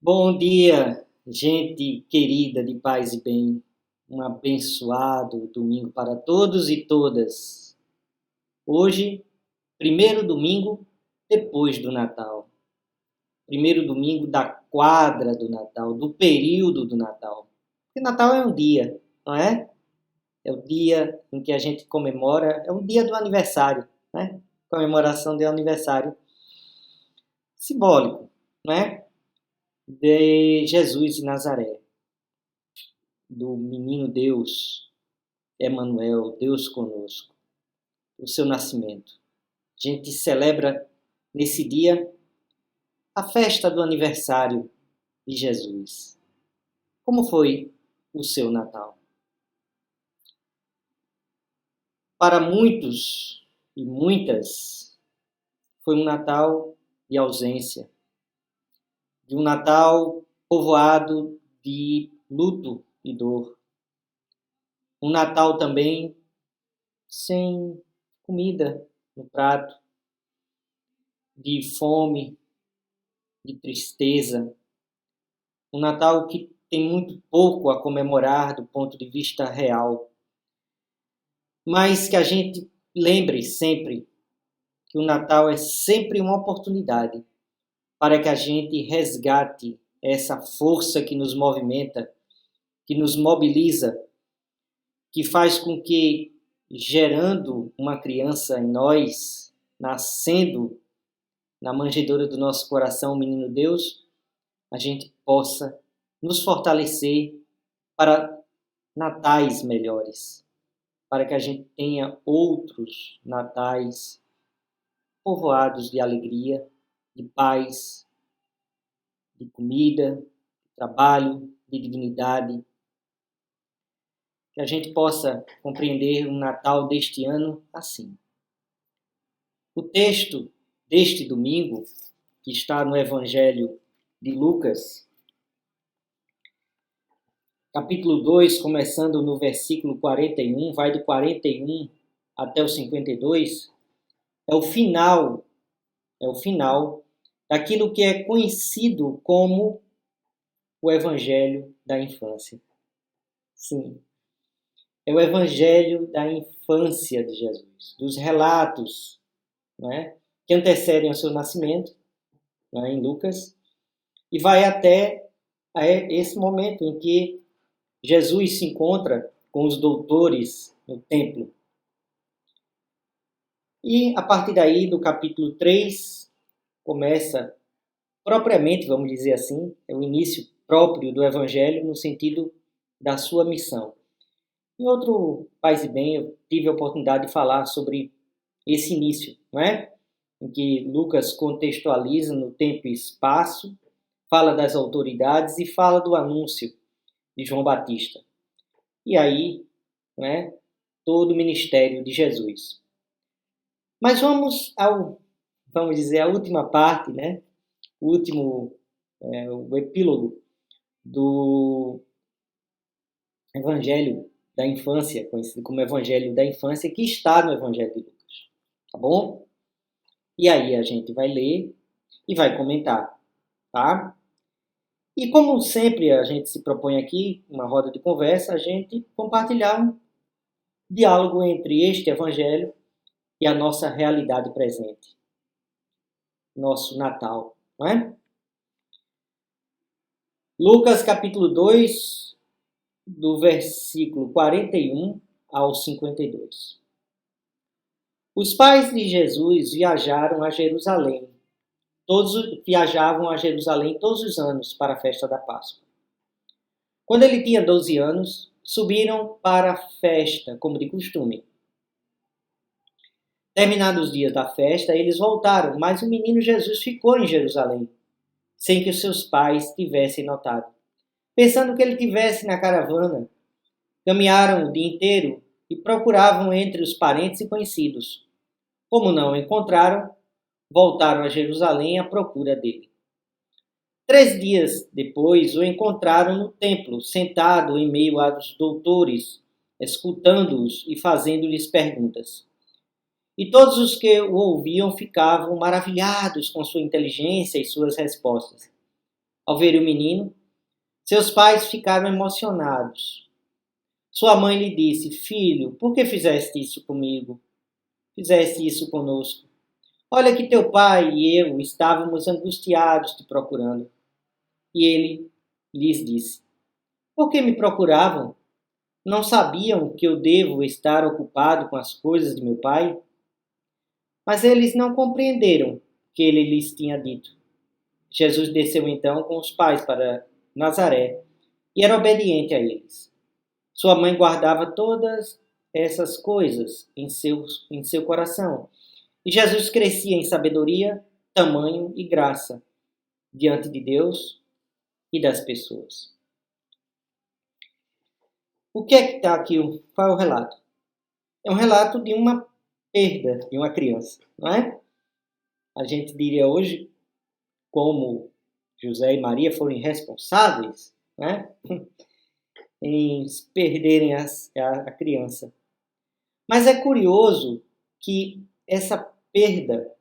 Bom dia, gente querida de paz e bem. Um abençoado domingo para todos e todas. Hoje, primeiro domingo depois do Natal. Primeiro domingo da quadra do Natal, do período do Natal. Porque Natal é um dia, não é? É o dia em que a gente comemora, é um dia do aniversário, né? Comemoração de aniversário simbólico, né? De Jesus de Nazaré, do menino Deus, Emanuel, Deus conosco, o seu nascimento. A gente celebra nesse dia a festa do aniversário de Jesus. Como foi o seu Natal? Para muitos e muitas, foi um Natal de ausência, de um Natal povoado de luto e dor. Um Natal também sem comida no prato, de fome, de tristeza. Um Natal que tem muito pouco a comemorar do ponto de vista real. Mas que a gente lembre sempre que o Natal é sempre uma oportunidade para que a gente resgate essa força que nos movimenta, que nos mobiliza, que faz com que, gerando uma criança em nós, nascendo na manjedoura do nosso coração, o menino Deus, a gente possa nos fortalecer para natais melhores, para que a gente tenha outros natais povoados de alegria, de paz, de comida, de trabalho, de dignidade. Que a gente possa compreender o Natal deste ano assim. O texto deste domingo, que está no Evangelho de Lucas, capítulo 2, começando no versículo 41, vai do 41 até o 52, é o final daquilo que é conhecido como o Evangelho da infância. Sim, é o Evangelho da infância de Jesus, dos relatos, né, que antecedem ao seu nascimento, né, em Lucas, e vai até esse momento em que Jesus se encontra com os doutores no templo. E a partir daí, do capítulo 3, começa propriamente, vamos dizer assim, é o início próprio do Evangelho no sentido da sua missão. Em outro Paz e Bem, eu tive a oportunidade de falar sobre esse início, não é? Em que Lucas contextualiza no tempo e espaço, fala das autoridades e fala do anúncio de João Batista. E aí, né, todo o ministério de Jesus. Mas vamos dizer, a última parte, né? O epílogo do Evangelho da Infância, conhecido como Evangelho da Infância, que está no Evangelho de Lucas. Tá bom? E aí a gente vai ler e vai comentar, tá? E como sempre a gente se propõe aqui, uma roda de conversa, a gente compartilhar um diálogo entre este Evangelho e a nossa realidade presente. Nosso Natal, não é? Lucas capítulo 2, do versículo 41 ao 52. Os pais de Jesus viajavam a Jerusalém todos os anos para a festa da Páscoa. Quando ele tinha 12 anos, subiram para a festa, como de costume. Terminados os dias da festa, eles voltaram, mas o menino Jesus ficou em Jerusalém, sem que os seus pais tivessem notado. Pensando que ele estivesse na caravana, caminharam o dia inteiro e procuravam entre os parentes e conhecidos. Como não o encontraram, voltaram a Jerusalém à procura dele. 3 dias depois, o encontraram no templo, sentado em meio aos doutores, escutando-os e fazendo-lhes perguntas. E todos os que o ouviam ficavam maravilhados com sua inteligência e suas respostas. Ao ver o menino, seus pais ficaram emocionados. Sua mãe lhe disse: Filho, por que fizeste isso comigo? Fizeste isso conosco? Olha que teu pai e eu estávamos angustiados te procurando. E ele lhes disse: Por que me procuravam? Não sabiam que eu devo estar ocupado com as coisas de meu pai? Mas eles não compreenderam o que ele lhes tinha dito. Jesus desceu então com os pais para Nazaré e era obediente a eles. Sua mãe guardava todas essas coisas em seu coração. E Jesus crescia em sabedoria, tamanho e graça diante de Deus e das pessoas. O que é que está aqui? Qual é o relato? É um relato de uma perda de uma criança, não é? A gente diria hoje, como José e Maria foram irresponsáveis, né? Em perderem a criança. Mas é curioso que essa perda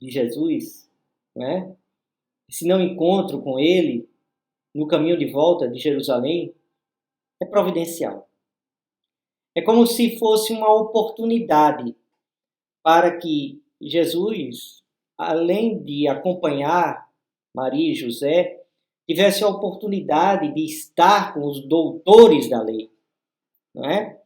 de Jesus, né? Esse não encontro com ele no caminho de volta de Jerusalém, é providencial. É como se fosse uma oportunidade para que Jesus, além de acompanhar Maria e José, tivesse a oportunidade de estar com os doutores da lei, não é?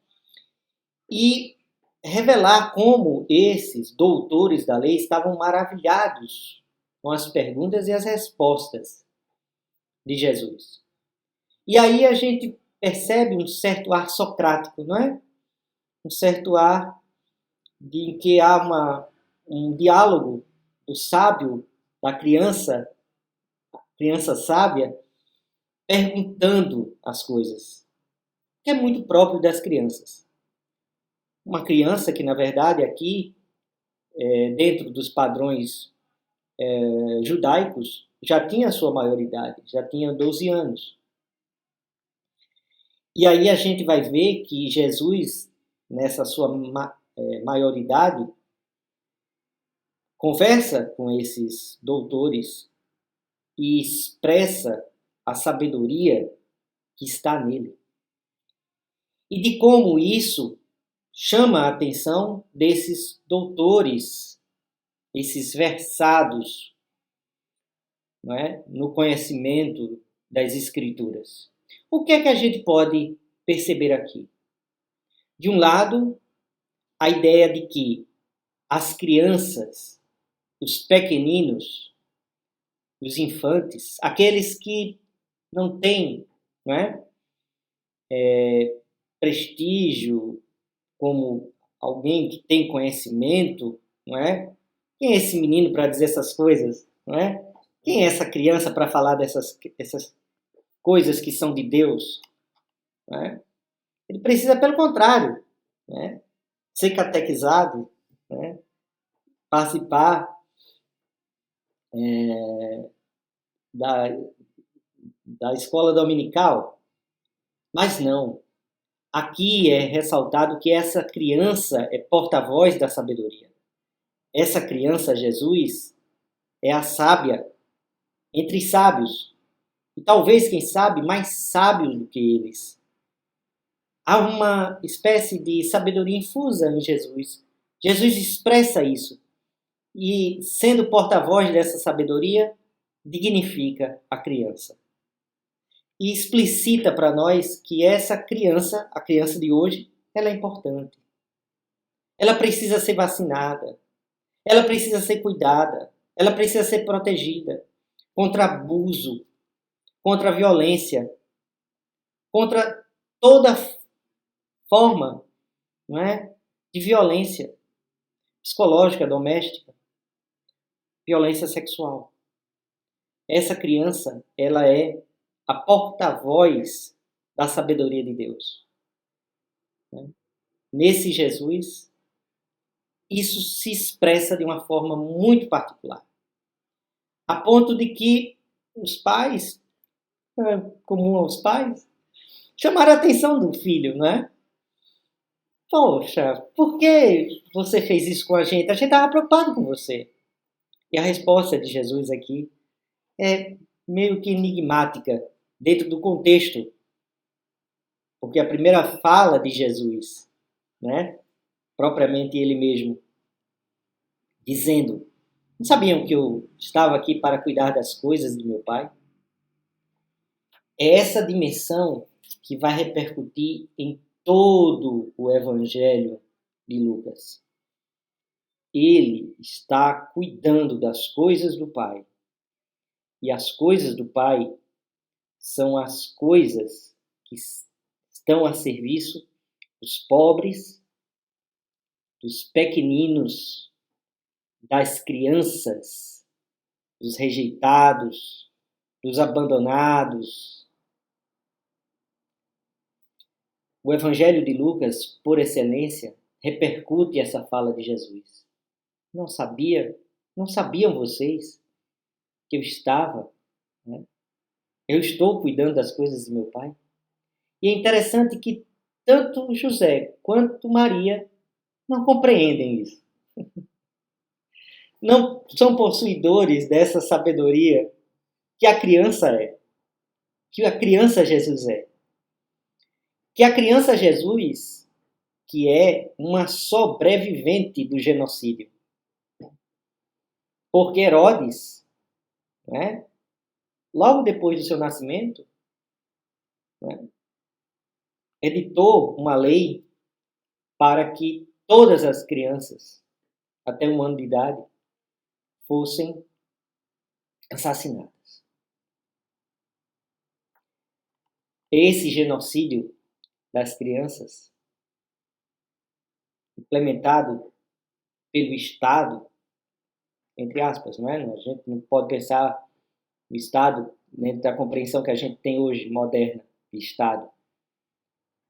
E revelar como esses doutores da lei estavam maravilhados com as perguntas e as respostas de Jesus. E aí a gente percebe um certo ar socrático, não é? Um certo ar de que há um diálogo do sábio, da criança sábia, perguntando as coisas, que é muito próprio das crianças. Uma criança que, na verdade, aqui, dentro dos padrões judaicos, já tinha a sua maioridade, já tinha 12 anos. E aí a gente vai ver que Jesus, nessa sua maioridade, conversa com esses doutores e expressa a sabedoria que está nele. E de como isso chama a atenção desses doutores, esses versados, não é? No conhecimento das Escrituras. O que é que a gente pode perceber aqui? De um lado, a ideia de que as crianças, os pequeninos, os infantes, aqueles que não têm, não é? Prestígio como alguém que tem conhecimento, não é? Quem é esse menino para dizer essas coisas, não é? Quem é essa criança para falar dessas coisas que são de Deus, não é? Ele precisa, pelo contrário, né? Ser catequizado, né? Participar da escola dominical. Mas não. Aqui é ressaltado que essa criança é porta-voz da sabedoria. Essa criança, Jesus, é a sábia entre sábios. E talvez, quem sabe, mais sábios do que eles. Há uma espécie de sabedoria infusa em Jesus. Jesus expressa isso. E, sendo porta-voz dessa sabedoria, dignifica a criança. E explicita para nós que essa criança, a criança de hoje, ela é importante. Ela precisa ser vacinada. Ela precisa ser cuidada. Ela precisa ser protegida contra abuso, contra violência, contra toda forma, não é, de violência psicológica, doméstica, violência sexual. Essa criança, ela é a porta-voz da sabedoria de Deus. Nesse Jesus, isso se expressa de uma forma muito particular. A ponto de que os pais, comum aos pais, chamaram a atenção do filho, não é? Poxa, por que você fez isso com a gente? A gente estava preocupado com você. E a resposta de Jesus aqui é meio que enigmática dentro do contexto, porque a primeira fala de Jesus, né, propriamente ele mesmo, dizendo: não sabiam que eu estava aqui para cuidar das coisas do meu Pai? É essa dimensão que vai repercutir em todo o Evangelho de Lucas. Ele está cuidando das coisas do Pai. E as coisas do Pai são as coisas que estão a serviço dos pobres, dos pequeninos, das crianças, dos rejeitados, dos abandonados. O Evangelho de Lucas, por excelência, repercute essa fala de Jesus. Não sabiam vocês que eu estava, né? Eu estou cuidando das coisas do meu Pai? E é interessante que tanto José quanto Maria não compreendem isso. Não são possuidores dessa sabedoria que a criança é, que a criança Jesus é. Que a criança Jesus, que é uma sobrevivente do genocídio. Porque Herodes, né, logo depois do seu nascimento, né, editou uma lei para que todas as crianças, até 1 ano de idade, fossem assassinadas. Esse genocídio das crianças, implementado pelo Estado, entre aspas, não é? A gente não pode pensar no Estado dentro da compreensão que a gente tem hoje, moderna, de Estado.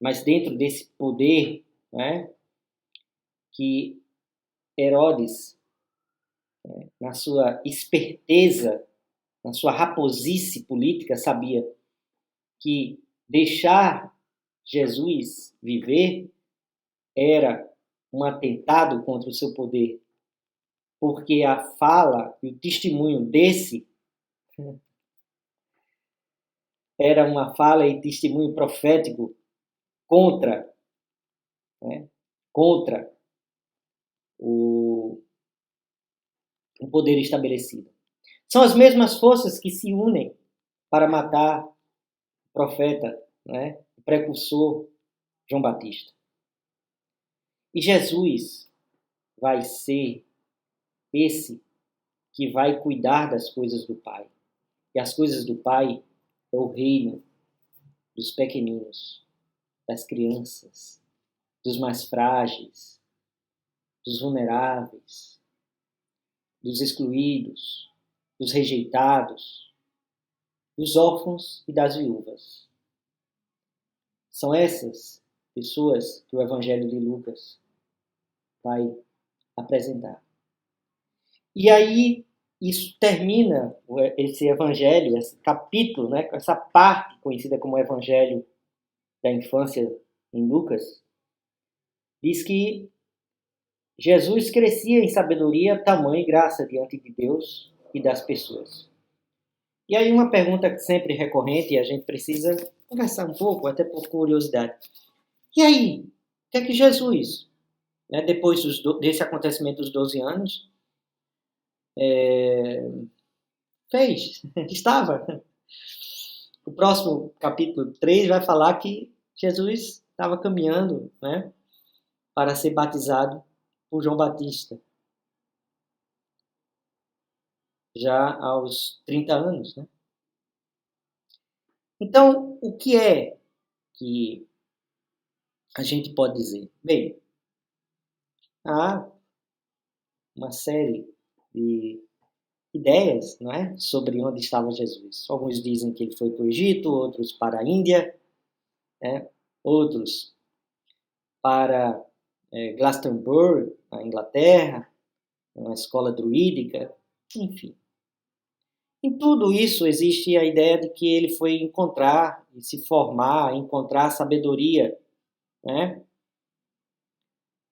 Mas dentro desse poder, né, que Herodes, né, na sua esperteza, na sua raposice política, sabia que deixar Jesus viver era um atentado contra o seu poder, porque a fala e o testemunho desse era uma fala e testemunho profético contra, né, contra o poder estabelecido. São as mesmas forças que se unem para matar o profeta, né, o precursor João Batista. E Jesus vai ser esse que vai cuidar das coisas do Pai. E as coisas do Pai é o reino dos pequeninos, das crianças, dos mais frágeis, dos vulneráveis, dos excluídos, dos rejeitados, dos órfãos e das viúvas. São essas pessoas que o Evangelho de Lucas vai apresentar. E aí, isso termina, esse Evangelho, esse capítulo, né, essa parte conhecida como Evangelho da infância em Lucas, diz que Jesus crescia em sabedoria, tamanho e graça diante de Deus e das pessoas. E aí uma pergunta sempre recorrente, e a gente precisa conversar um pouco, até por curiosidade. E aí, o que é que Jesus, né, depois desse acontecimento dos 12 anos, fez? Estava. O próximo capítulo 3 vai falar que Jesus estava caminhando, né, para ser batizado por João Batista, já aos 30 anos. Né? Então, o que é que a gente pode dizer? Bem, há uma série de ideias, não é, sobre onde estava Jesus. Alguns dizem que ele foi para o Egito, outros para a Índia, né? Outros para Glastonbury, na Inglaterra, uma escola druídica, enfim. Em tudo isso existe a ideia de que ele foi encontrar, se formar, encontrar sabedoria, né?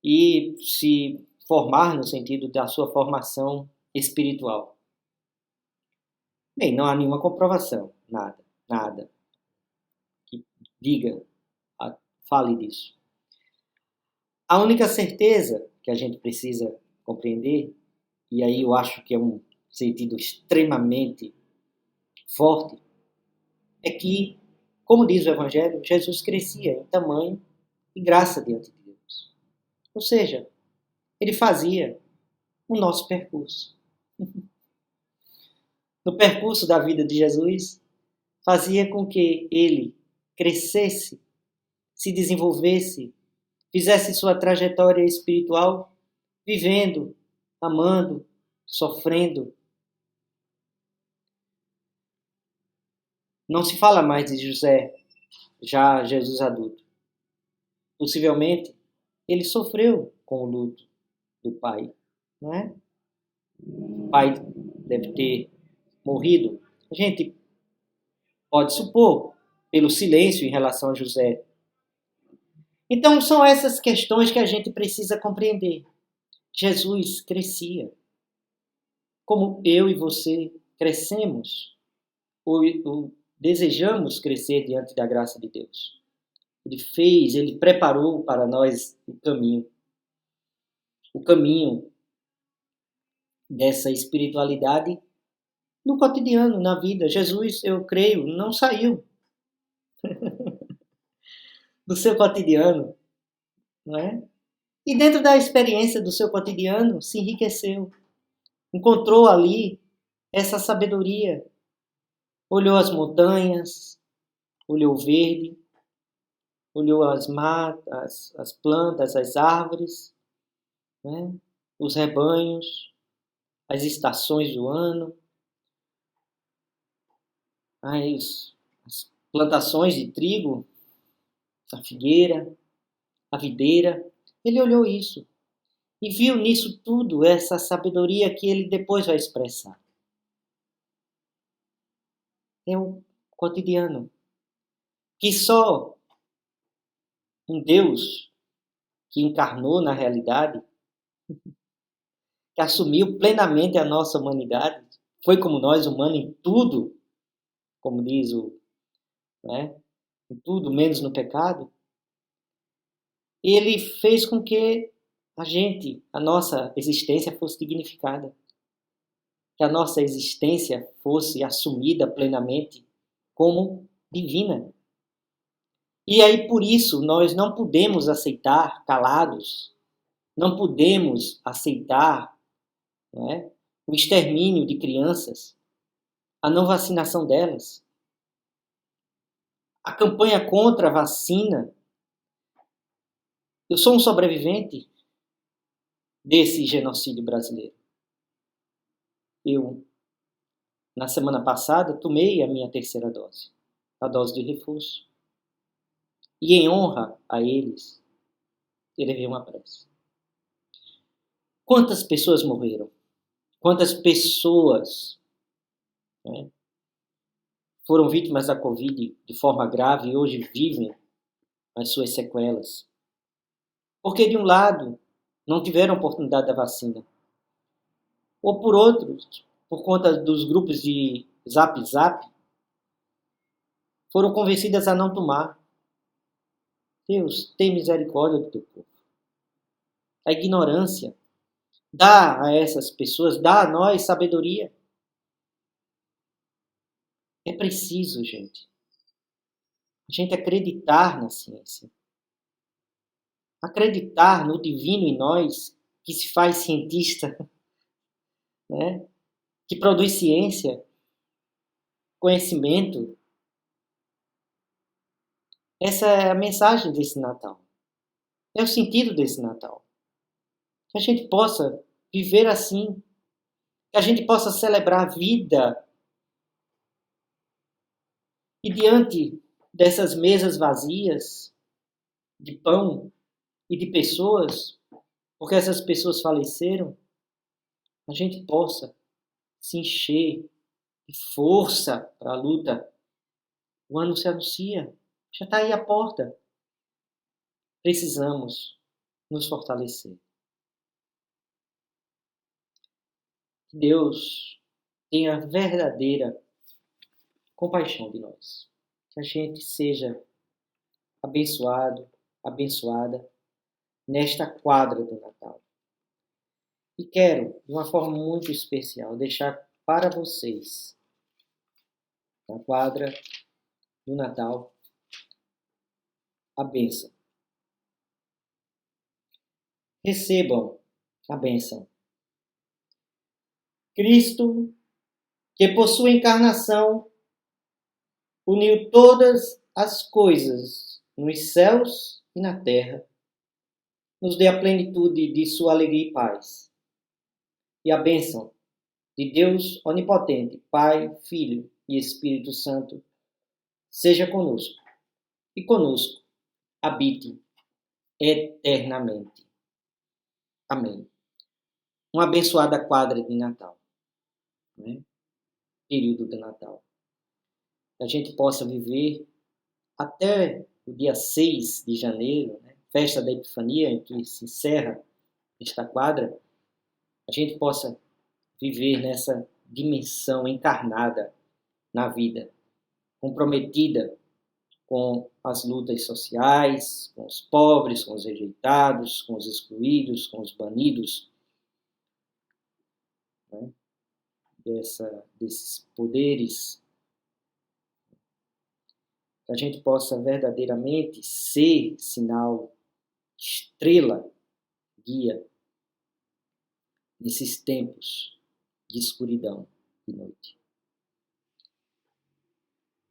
E se formar no sentido da sua formação espiritual. Bem, não há nenhuma comprovação, nada que diga, fale disso. A única certeza que a gente precisa compreender, e aí eu acho que é um sentido extremamente forte, é que, como diz o Evangelho, Jesus crescia em tamanho e graça diante de Deus. Ou seja, ele fazia o nosso percurso. No percurso da vida de Jesus, fazia com que ele crescesse, se desenvolvesse, fizesse sua trajetória espiritual vivendo, amando, sofrendo. Não se fala mais de José, já Jesus adulto. Possivelmente, ele sofreu com o luto do pai, não é? O pai deve ter morrido. A gente pode supor, pelo silêncio em relação a José. Então, são essas questões que a gente precisa compreender. Jesus crescia, como eu e você crescemos, ou desejamos crescer diante da graça de Deus. Ele preparou para nós o caminho dessa espiritualidade no cotidiano, na vida. Jesus, eu creio, não saiu do seu cotidiano, não é? E dentro da experiência do seu cotidiano, se enriqueceu. Encontrou ali essa sabedoria. Olhou as montanhas, olhou o verde, olhou as matas, as plantas, as árvores, né? Os rebanhos, as estações do ano, as plantações de trigo, a figueira, a videira. Ele olhou isso e viu nisso tudo essa sabedoria que ele depois vai expressar. É o cotidiano, que só um Deus que encarnou na realidade, que assumiu plenamente a nossa humanidade, foi como nós, humano, em tudo, como diz né, em tudo, menos no pecado, ele fez com que a nossa existência fosse dignificada, que a nossa existência fosse assumida plenamente como divina. E aí, por isso, nós não podemos aceitar calados, não podemos aceitar, né, o extermínio de crianças, a não vacinação delas, a campanha contra a vacina. Eu sou um sobrevivente desse genocídio brasileiro. Eu, na semana passada, tomei a minha terceira dose, a dose de reforço. E em honra a eles, elevei uma prece. Quantas pessoas morreram? Quantas pessoas, né, foram vítimas da Covid de forma grave e hoje vivem as suas sequelas? Porque, de um lado, não tiveram oportunidade da vacina. Ou, por outro, por conta dos grupos de Zap Zap, foram convencidas a não tomar. Deus, tem misericórdia do teu povo. A ignorância dá a essas pessoas, dá a nós sabedoria. É preciso, gente, a gente acreditar na ciência. Acreditar no divino em nós, que se faz cientista, né? Que produz ciência, conhecimento. Essa é a mensagem desse Natal. É o sentido desse Natal. Que a gente possa viver assim. Que a gente possa celebrar a vida. E diante dessas mesas vazias de pão e de pessoas, porque essas pessoas faleceram, a gente possa se encher de força para a luta. O ano se anuncia, já está aí a porta. Precisamos nos fortalecer. Que Deus tenha verdadeira compaixão de nós. Que a gente seja abençoado, abençoada nesta quadra do Natal. E quero, de uma forma muito especial, deixar para vocês, na quadra do Natal, a bênção. Recebam a bênção. Cristo, que por sua encarnação uniu todas as coisas nos céus e na terra, nos dê a plenitude de sua alegria e paz. E a bênção de Deus Onipotente, Pai, Filho e Espírito Santo, seja conosco e conosco habite eternamente. Amém. Uma abençoada quadra de Natal, né? Período de Natal. Que a gente possa viver até o dia 6 de janeiro, né? Festa da Epifania, em que se encerra esta quadra, a gente possa viver nessa dimensão encarnada na vida, comprometida com as lutas sociais, com os pobres, com os rejeitados, com os excluídos, com os banidos, né? Desses poderes, que a gente possa verdadeiramente ser sinal, estrela, guia, nesses tempos de escuridão e noite.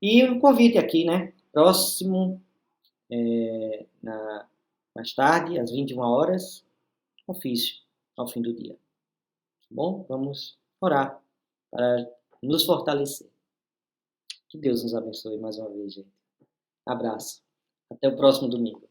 E um convite aqui, né? Próximo, mais tarde, às 21 horas, ofício ao fim do dia. Tá bom? Vamos orar para nos fortalecer. Que Deus nos abençoe mais uma vez, gente. Abraço. Até o próximo domingo.